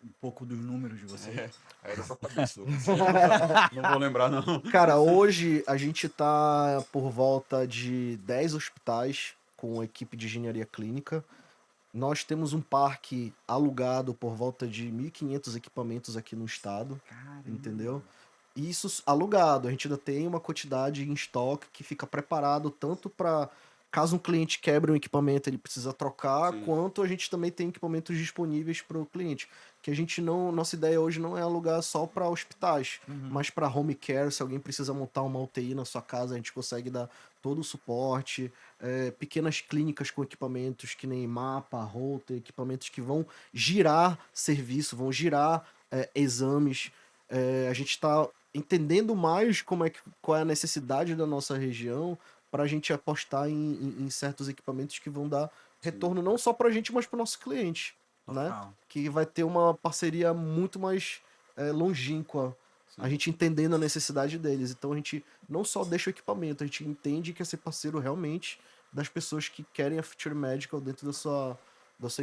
um pouco dos números de vocês? Aí da sua cabeça, Lucas. Não vou lembrar, não. Cara, hoje a gente tá por volta de 10 hospitais com equipe de engenharia clínica. Nós temos um parque alugado por volta de 1.500 equipamentos aqui no estado, Caramba. entendeu? Isso alugado. A gente ainda tem uma quantidade em estoque que fica preparado tanto para caso um cliente quebre um equipamento, ele precisa trocar, Sim. quanto a gente também tem equipamentos disponíveis para o cliente. Que a gente não, nossa ideia hoje não é alugar só para hospitais, mas para home care, se alguém precisa montar uma UTI na sua casa, a gente consegue dar todo o suporte. Pequenas clínicas com equipamentos que nem mapa, router, equipamentos que vão girar serviço, vão girar exames. A gente está entendendo mais qual é a necessidade da nossa região para a gente apostar em certos equipamentos que vão dar Sim. retorno não só para a gente, mas para o nosso cliente, né? Total. Que vai ter uma parceria muito mais longínqua, a Sim. gente entendendo a necessidade deles. Então a gente não só deixa o equipamento, a gente entende que é ser parceiro realmente das pessoas que querem a Future Medical dentro da sua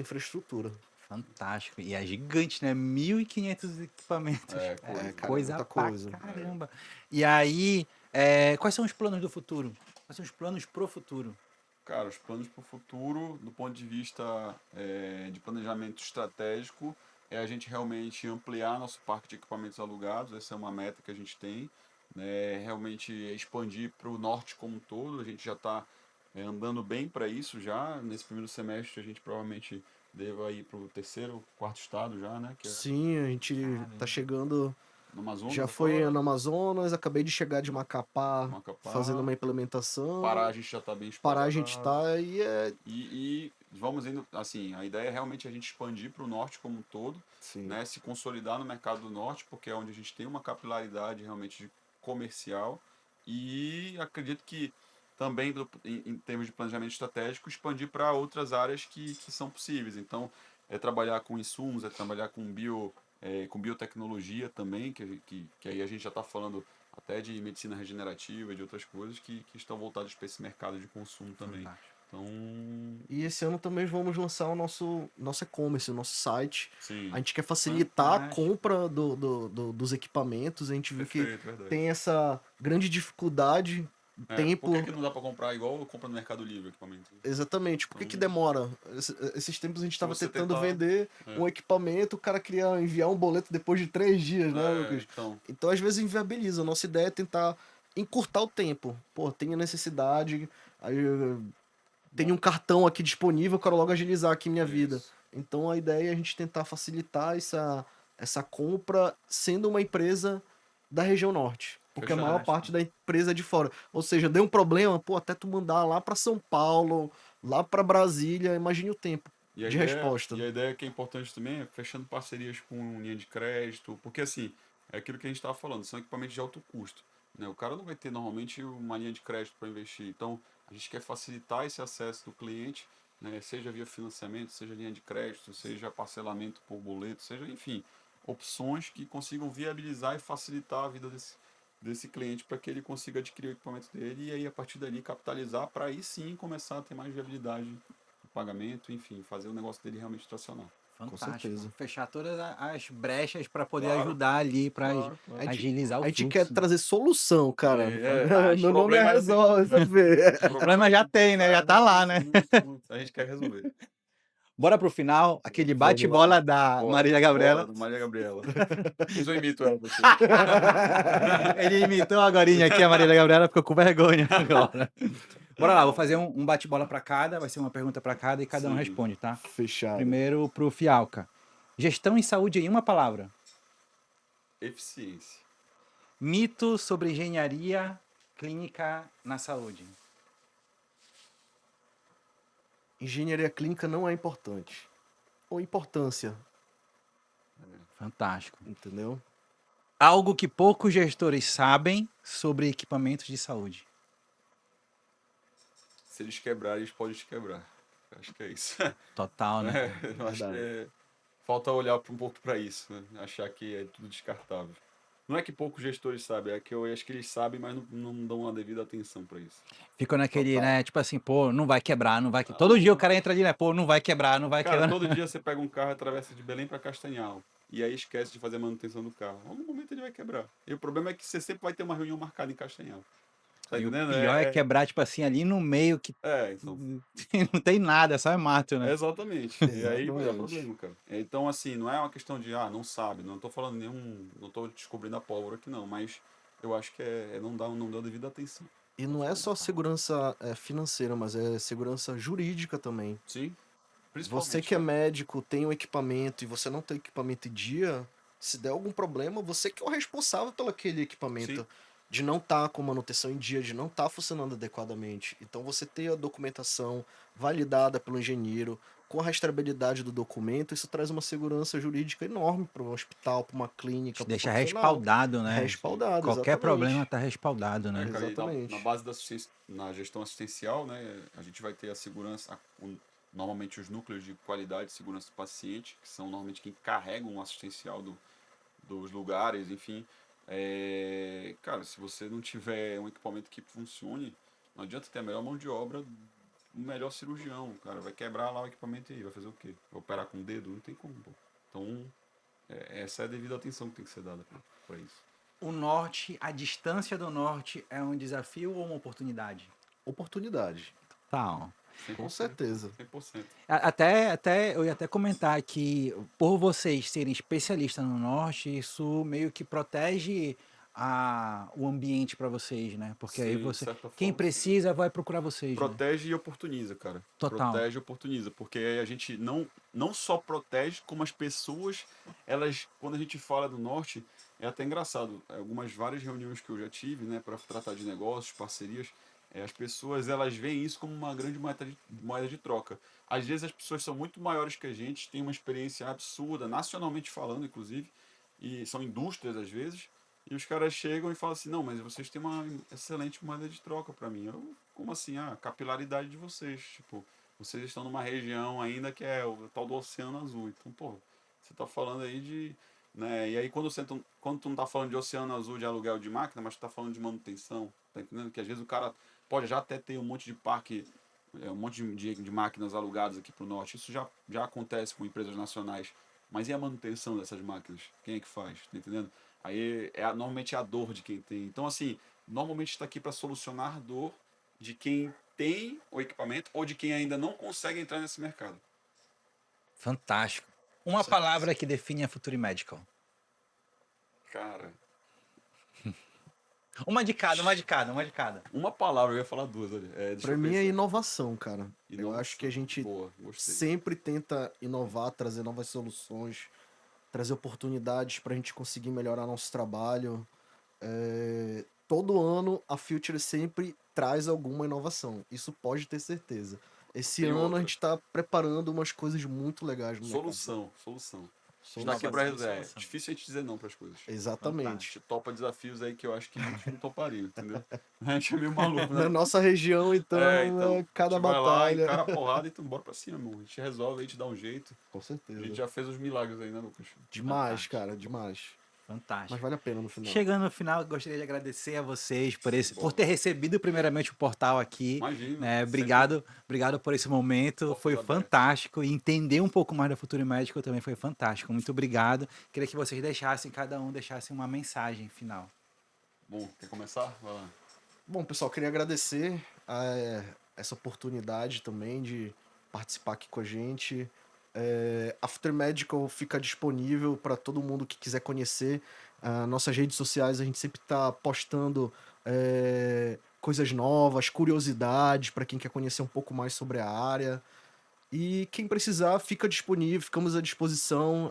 infraestrutura. Fantástico. E é gigante, né? 1.500 equipamentos. É, coisa. cara, Coisa muita pra coisa. caramba. E aí, quais são os planos do futuro? Quais são os planos pro futuro? Cara, os planos para o futuro, do ponto de vista de planejamento estratégico, é a gente realmente ampliar nosso parque de equipamentos alugados, essa é uma meta que a gente tem, né? Realmente expandir para o norte como um todo, a gente já está andando bem para isso já, nesse primeiro semestre a gente provavelmente deva ir para o terceiro, quarto estado já, né? Que é Sim, a gente tá chegando. no Amazonas Já foi agora, no Amazonas, acabei de chegar de Macapá fazendo Macapá, uma implementação. Pará a gente já está bem Pará a explorado. gente tá e E vamos indo, assim, a ideia é realmente a gente expandir para o norte como um todo, Sim. né, se consolidar no mercado do norte, porque é onde a gente tem uma capilaridade realmente comercial e acredito que também em termos de planejamento estratégico, expandir para outras áreas que são possíveis. Então, é trabalhar com insumos, é trabalhar com biotecnologia também, que aí a gente já está falando até de medicina regenerativa e de outras coisas que estão voltadas para esse mercado de consumo também. Fantástico. Então, E esse ano também vamos lançar o nosso e-commerce, o nosso site. sim, A gente quer facilitar a Fantástico. compra dos equipamentos. A gente viu que perfeito, verdade. tem essa grande dificuldade, Por que tempo. que não dá para comprar igual compra no Mercado Livre o equipamento? Exatamente. Por que Então, demora? Esses tempos a gente estava você tentando tentar- vender um equipamento, o cara queria enviar um boleto depois de 3 dias, né, Lucas? então, Então, às vezes, inviabiliza. A nossa ideia é tentar encurtar o tempo. Pô, tem a necessidade, aí tem um cartão aqui disponível, eu quero logo agilizar aqui minha vida. isso. Então, a ideia é a gente tentar facilitar essa compra sendo uma empresa da região norte. Porque a maior Fantástico. parte da empresa é de fora. Ou seja, deu um problema, pô, até tu mandar lá para São Paulo, lá para Brasília, imagine o tempo de resposta. E a ideia que é importante também é fechando parcerias com linha de crédito, porque assim, é aquilo que a gente estava falando, são equipamentos de alto custo, né? O cara não vai ter normalmente uma linha de crédito para investir, então a gente quer facilitar esse acesso do cliente, né? Seja via financiamento, seja linha de crédito, seja parcelamento por boleto, seja, enfim, opções que consigam viabilizar e facilitar a vida desse cliente para que ele consiga adquirir o equipamento dele e aí a partir dali capitalizar para aí sim começar a ter mais viabilidade no pagamento, enfim, fazer o negócio dele realmente tracionar. Fantástico. certeza. Fechar todas as brechas para poder Claro, ajudar ali, para claro, claro. agilizar o A gente fluxo. quer trazer solução, cara. Mas No nome é problema resolve, você vê. O problema já tem, né? Já tá lá, né? A gente quer resolver. Bora pro final, aquele Vamos lá. bate-bola da Marília Gabriela. Bora, Maria Gabriela. Depois eu imito ela. Você. Ele imitou agorinha aqui a Marília Gabriela, ficou com vergonha agora. Bora lá, vou fazer um bate-bola para cada, vai ser uma pergunta para cada e cada um Sim. responde, tá? Fechado. Primeiro pro Fialca. Gestão em saúde em uma palavra. Eficiência. Mito sobre engenharia clínica na saúde. Engenharia clínica não é importante. Ou importância, Fantástico. entendeu? Algo que poucos gestores sabem sobre equipamentos de saúde. Se eles quebrarem, eles podem te quebrar. Eu acho que é isso. Total, né? Eu acho que falta olhar um pouco para isso, né? Achar que é tudo descartável. Não é que poucos gestores sabem, é que eu acho que eles sabem, mas não dão a devida atenção para isso. Ficou naquele, Total. né? Tipo assim, pô, não vai quebrar, não vai. Todo dia o cara entra ali, né? Pô, não vai quebrar, não vai Cara, quebrar. todo dia você pega um carro e atravessa de Belém para Castanhal. E aí esquece de fazer a manutenção do carro. Algum momento ele vai quebrar. E o problema é que você sempre vai ter uma reunião marcada em Castanhal. Tá E o entendendo? pior é quebrar, tipo assim, ali no meio que Então. não tem nada, só é mato, né? Exatamente. E aí vai dar Exatamente. problema, cara. Então, assim, não é uma questão de, não sabe, não tô falando nenhum, não tô descobrindo a pólvora aqui não, mas eu acho que não dá devida atenção. E Só não é falando. só segurança financeira, mas é segurança jurídica também. Sim, Você principalmente, que é cara. médico, tem um equipamento e você não tem equipamento em dia, se der algum problema, você que é o responsável pelo aquele Sim, equipamento, de não estar com manutenção em dia, de não estar funcionando adequadamente. Então você ter a documentação validada pelo engenheiro, com a rastreabilidade do documento, isso traz uma segurança jurídica enorme para um hospital, para uma clínica, Te para um deixa profissional. respaldado, né? sim. Respaldado, Qualquer problema exatamente. tá respaldado, né? Cara, e na Exatamente. base da assistência, na gestão assistencial, né, a gente vai ter a segurança, normalmente os núcleos de qualidade e segurança do paciente, que são normalmente quem carregam o assistencial dos lugares, enfim. Cara, se você não tiver um equipamento que funcione, não adianta ter a melhor mão de obra, o melhor cirurgião, cara. Vai quebrar lá o equipamento e aí vai fazer o quê? Vai operar com o dedo? Não tem como, pô. Então, essa é a devida atenção que tem que ser dada pra isso. O norte, a distância do norte é um desafio ou uma oportunidade? Oportunidade, Tá. com 100%, pô. certeza. 100%. Até eu ia até comentar que por vocês serem especialistas no norte, isso meio que protege o ambiente para vocês, né? Porque aí Sim, de você, certa quem forma, sim. precisa vai procurar vocês, né? Protege e oportuniza, cara. Total. Protege e oportuniza, porque aí a gente não só protege, como as pessoas, elas, quando a gente fala do norte, é até engraçado. Várias reuniões que eu já tive, né, para tratar de negócios, parcerias, as pessoas elas veem isso como uma grande moeda de troca. Às vezes as pessoas são muito maiores que a gente, têm uma experiência absurda, nacionalmente falando, inclusive, e são indústrias às vezes, e os caras chegam e falam assim: não, mas vocês têm uma excelente moeda de troca para mim. Como assim? A capilaridade de vocês. Tipo, vocês estão numa região ainda que é o tal do Oceano Azul. Então, pô, você tá falando aí de. Né? E aí, quando tu não tá falando de Oceano Azul de aluguel de máquina, mas tu tá falando de manutenção, tá entendendo? Que às vezes o cara pode já até ter um monte de parque, um monte de máquinas alugadas aqui pro norte. Isso já acontece com empresas nacionais. Mas e a manutenção dessas máquinas? Quem é que faz? Tá entendendo? Aí normalmente é a dor de quem tem. Então, assim, normalmente está aqui para solucionar a dor de quem tem o equipamento ou de quem ainda não consegue entrar nesse mercado. Fantástico. Com Uma certeza. palavra que define a Futuri Medical. Cara, Uma de cada, uma de cada, uma de cada. uma palavra, eu ia falar duas ali. Deixa Para eu mim é pensar. inovação, cara. Eu acho que a Inovação. gente Boa, gostei. sempre tenta inovar, trazer novas soluções, trazer oportunidades para a gente conseguir melhorar nosso trabalho. Todo ano a Future sempre traz alguma inovação. Isso pode ter certeza. Esse Tem ano a outra. gente está preparando umas coisas muito legais no mercado. Solução. A gente tá aqui pra Inovação e resolver. É solução. difícil a gente dizer não para as coisas. A Exatamente. gente topa desafios aí que eu acho que muitos não topariam, entendeu? A gente é meio maluco, Na né? nossa região, então, Então, é a gente cada vai lá, batalha. encara a porrada e tu bora pra cima, irmão. A gente resolve, a gente dá um jeito. Com A gente certeza. já fez os milagres aí, né, Lucas? Demais, Fantástico. cara, demais. Mas Fantástico. vale a pena no final. Chegando no final, gostaria de agradecer a vocês por Bom, ter recebido primeiramente o portal aqui, imagina, né? sempre Obrigado por esse momento, portas foi abertas. fantástico e entender um pouco mais da Futuro Médico também foi fantástico. Muito obrigado. Queria que vocês cada um deixasse uma mensagem final. Bom, quer começar? Vai lá. Bom, pessoal, queria agradecer essa oportunidade também de participar aqui com a gente. After Medical fica disponível para todo mundo que quiser conhecer. Nossas redes sociais a gente sempre está postando coisas novas, curiosidades para quem quer conhecer um pouco mais sobre a área. E quem precisar, fica disponível, ficamos à disposição.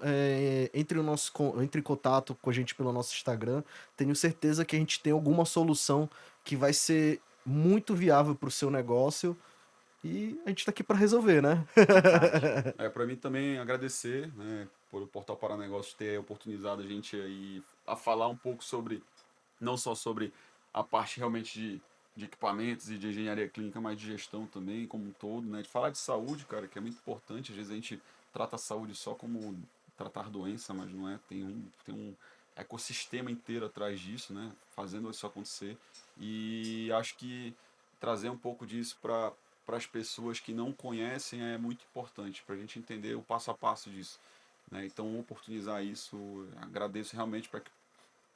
Entre em contato com a gente pelo nosso Instagram. Tenho certeza que a gente tem alguma solução que vai ser muito viável para o seu negócio. E a gente está aqui para resolver, né? Fantástico. Para mim também agradecer, né, por o Portal Para Negócios ter oportunizado a gente aí a falar um pouco sobre, não só sobre a parte realmente de equipamentos e de engenharia clínica, mas de gestão também, como um todo, né? De falar de saúde, cara, que é muito importante. Às vezes a gente trata a saúde só como tratar doença, mas não é. Tem um ecossistema inteiro atrás disso, né? Fazendo isso acontecer. E acho que trazer um pouco disso para as pessoas que não conhecem é muito importante, para a gente entender o passo a passo disso. Né? Então, oportunizar isso, agradeço realmente para que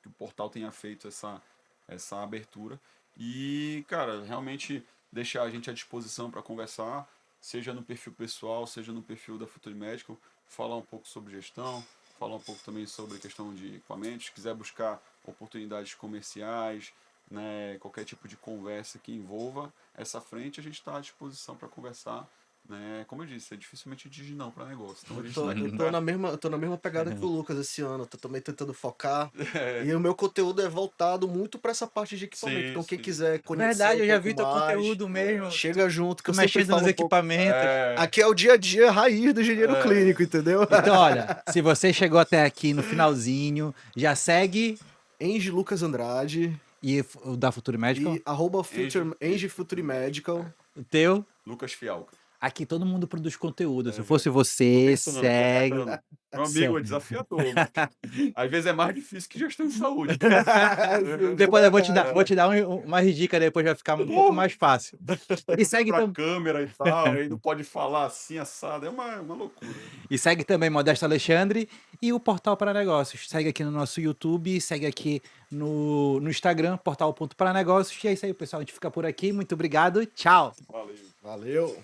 o portal tenha feito essa abertura. E, cara, realmente deixar a gente à disposição para conversar, seja no perfil pessoal, seja no perfil da Futuri Medical, falar um pouco sobre gestão, falar um pouco também sobre questão de equipamentos, se quiser buscar oportunidades comerciais, né, qualquer tipo de conversa que envolva essa frente, a gente está à disposição para conversar. Né? Como eu disse, é dificilmente diz não para negócio. Então a gente está aqui para. Eu tô na mesma pegada que o Lucas esse ano. Tô também tentando focar. É, E o meu conteúdo é voltado muito pra essa parte de equipamento. sim, Então, quem sim. quiser conhecer Verdade, eu já pouco vi teu mais, conteúdo mesmo. chega junto, que Tu eu sempre mexendo falo nos um pouco. equipamentos. É, Aqui é o dia a dia raiz do engenheiro clínico, entendeu? Então, olha, se você chegou até aqui no finalzinho, já segue Enge Lucas Andrade o da Futuri Medical, e arroba Enge Future Medical. o teu. Lucas Fialca. Aqui todo mundo produz conteúdo. Se É, fosse tô você, tentando, tô segue. tentando. Meu amigo, é segue. desafiador. Às vezes é mais difícil que gestão de saúde. Depois eu vou te dar mais dicas, depois vai ficar um pouco mais fácil. E segue, Pra câmera e tal, aí não pode falar assim, assado. É uma loucura. e segue também Modesto Alexandre e o Portal para Negócios. Segue aqui no nosso YouTube, segue aqui no Instagram, portal.paranegócios. E é isso aí, pessoal. A gente fica por aqui. Muito obrigado. Tchau. Valeu. Valeu!